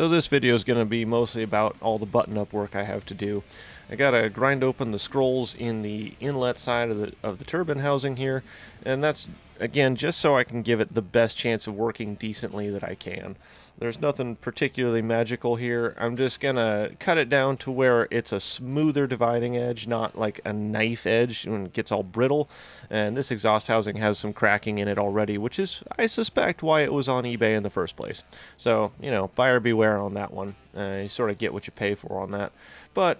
So this video is going to be mostly about all the button-up work I have to do. I gotta grind open the scrolls in the inlet side of the turbine housing here, and that's, again, just so I can give it the best chance of working decently that I can. There's nothing particularly magical here. I'm just gonna cut it down to where it's a smoother dividing edge, not like a knife edge when it gets all brittle. And this exhaust housing has some cracking in it already, which is, I suspect, why it was on eBay in the first place. So, you know, buyer beware on that one. You sort of get what you pay for on that. But,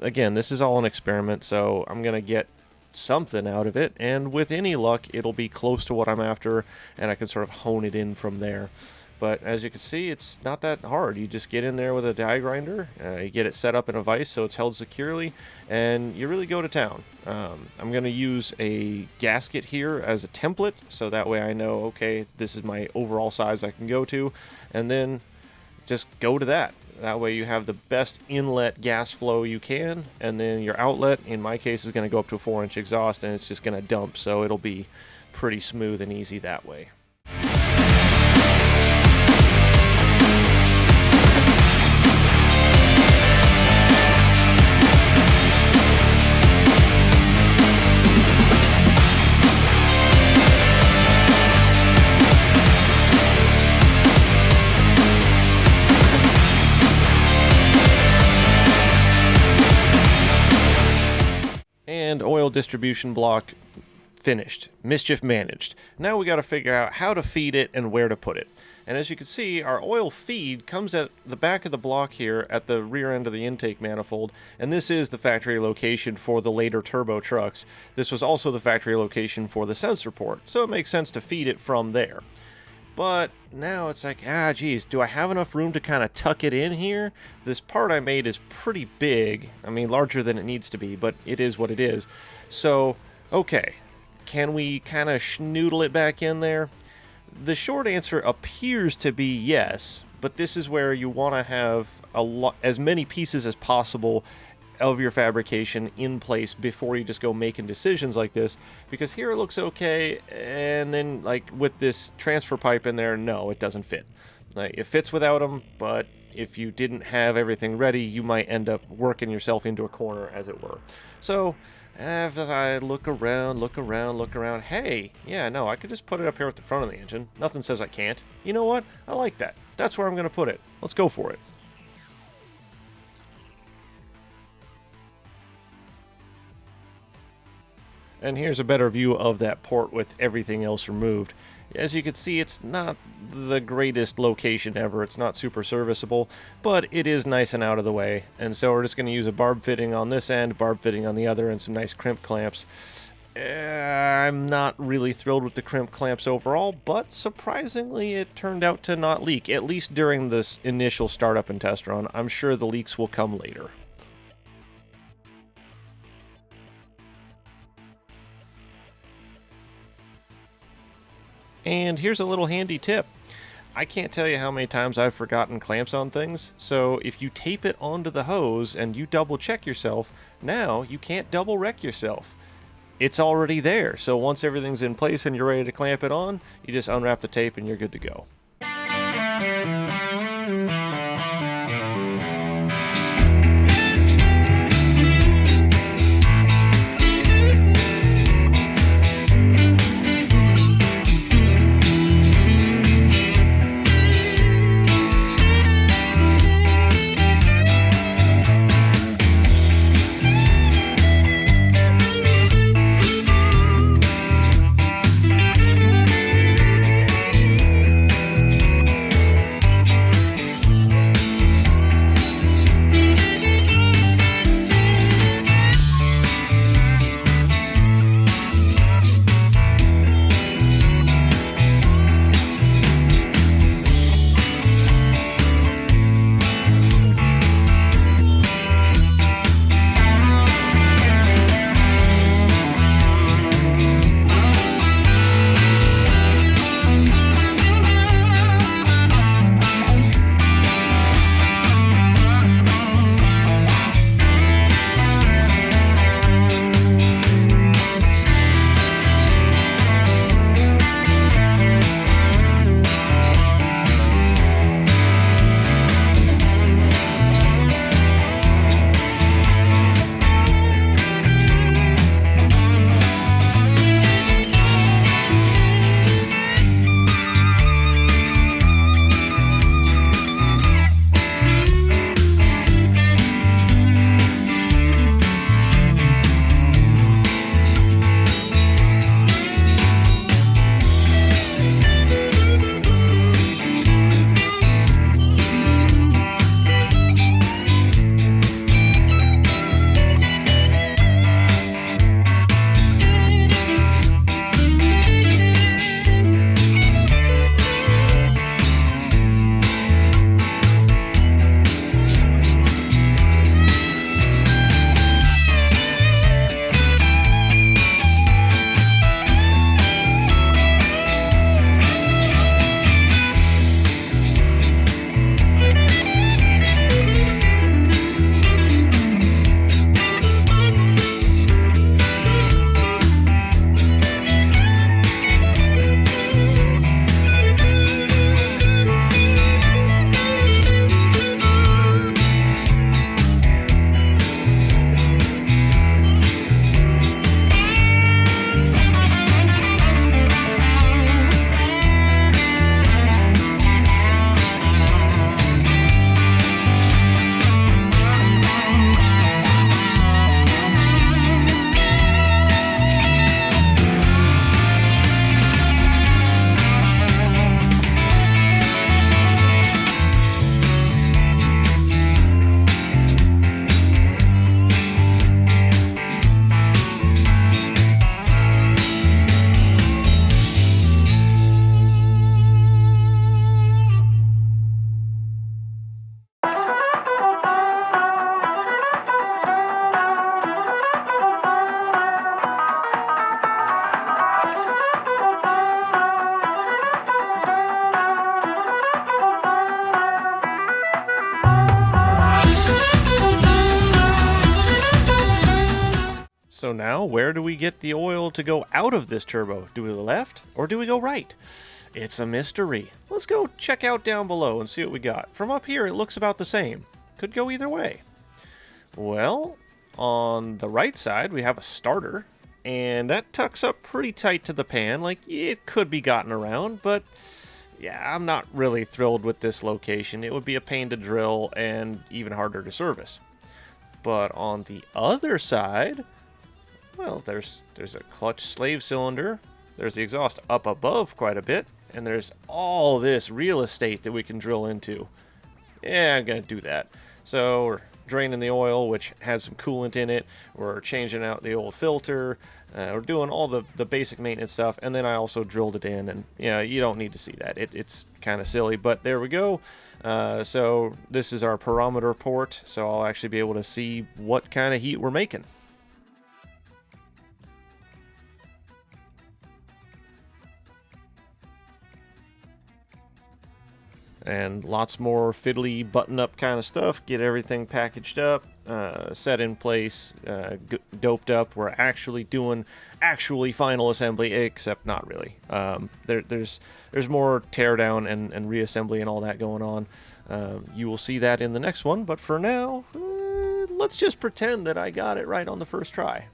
again, this is all an experiment, so I'm gonna get something out of it, and with any luck, it'll be close to what I'm after, and I can sort of hone it in from there. But as you can see, it's not that hard. You just get in there with a die grinder, you get it set up in a vise so it's held securely, and you really go to town. I'm going to use a gasket here as a template, so that way I know, okay, this is my overall size I can go to, and then just go to that. That way you have the best inlet gas flow you can, and then your outlet, in my case, is going to go up to a 4-inch exhaust, and it's just going to dump, so it'll be pretty smooth and easy that way. And oil distribution block finished. Mischief managed. Now we got to figure out how to feed it and where to put it. And as you can see, our oil feed comes at the back of the block here at the rear end of the intake manifold, and this is the factory location for the later turbo trucks. This was also the factory location for the sensor port, so it makes sense to feed it from there. But now it's like, geez, do I have enough room to kind of tuck it in here? This part I made is pretty big. I mean, larger than it needs to be, but it is what it is. So, okay, can we kind of schnoodle it back in there? The short answer appears to be yes, but this is where you want to have as many pieces as possible of your fabrication in place before you just go making decisions like this, because here it looks okay, and then like with this transfer pipe in there, no, it doesn't fit. Like, it fits without them, but if you didn't have everything ready, you might end up working yourself into a corner, as it were. So as I look around, hey, yeah, no, I could just put it up here at the front of the engine. Nothing says I can't. You know what? I like that. That's where I'm going to put it. Let's go for it. And here's a better view of that port with everything else removed. As you can see, it's not the greatest location ever. It's not super serviceable, but it is nice and out of the way. And so we're just going to use a barb fitting on this end, barb fitting on the other, and some nice crimp clamps. I'm not really thrilled with the crimp clamps overall, but surprisingly it turned out to not leak, at least during this initial startup and test run. I'm sure the leaks will come later. And here's a little handy tip. I can't tell you how many times I've forgotten clamps on things, so if you tape it onto the hose and you double check yourself, now you can't double wreck yourself. It's already there, so once everything's in place and you're ready to clamp it on, you just unwrap the tape and you're good to go. So now, where do we get the oil to go out of this turbo? Do we go left or do we go right? It's a mystery. Let's go check out down below and see what we got. From up here, it looks about the same. Could go either way. Well, on the right side, we have a starter, and that tucks up pretty tight to the pan. Like, it could be gotten around, but yeah, I'm not really thrilled with this location. It would be a pain to drill and even harder to service. But on the other side, well, there's a clutch slave cylinder. There's the exhaust up above quite a bit, and there's all this real estate that we can drill into. Yeah, I'm going to do that. So we're draining the oil, which has some coolant in it. We're changing out the old filter. We're doing all the basic maintenance stuff, and then I also drilled it in, and you don't need to see that. It's kind of silly, but there we go. So this is our pyrometer port, so I'll actually be able to see what kind of heat we're making. And lots more fiddly button-up kind of stuff. Get everything packaged up, set in place, doped up. We're actually doing final assembly, except not really. There's more teardown and reassembly and all that going on. You will see that in the next one, but for now, let's just pretend that I got it right on the first try.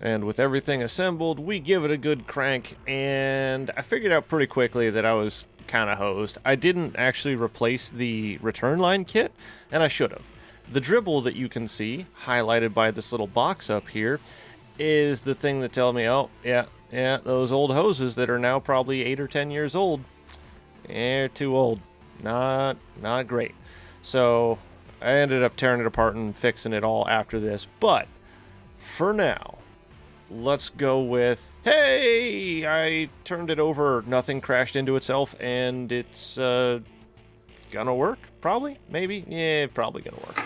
And with everything assembled, we give it a good crank, and I figured out pretty quickly that I was kind of hosed. I didn't actually replace the return line kit, and I should have. The dribble that you can see, highlighted by this little box up here, is the thing that tells me, oh, yeah, those old hoses that are now probably 8 or 10 years old, they're too old. Not great. So I ended up tearing it apart and fixing it all after this, but for now, let's go with, hey, I turned it over, nothing crashed into itself, and it's gonna work, probably, maybe, yeah, probably gonna work.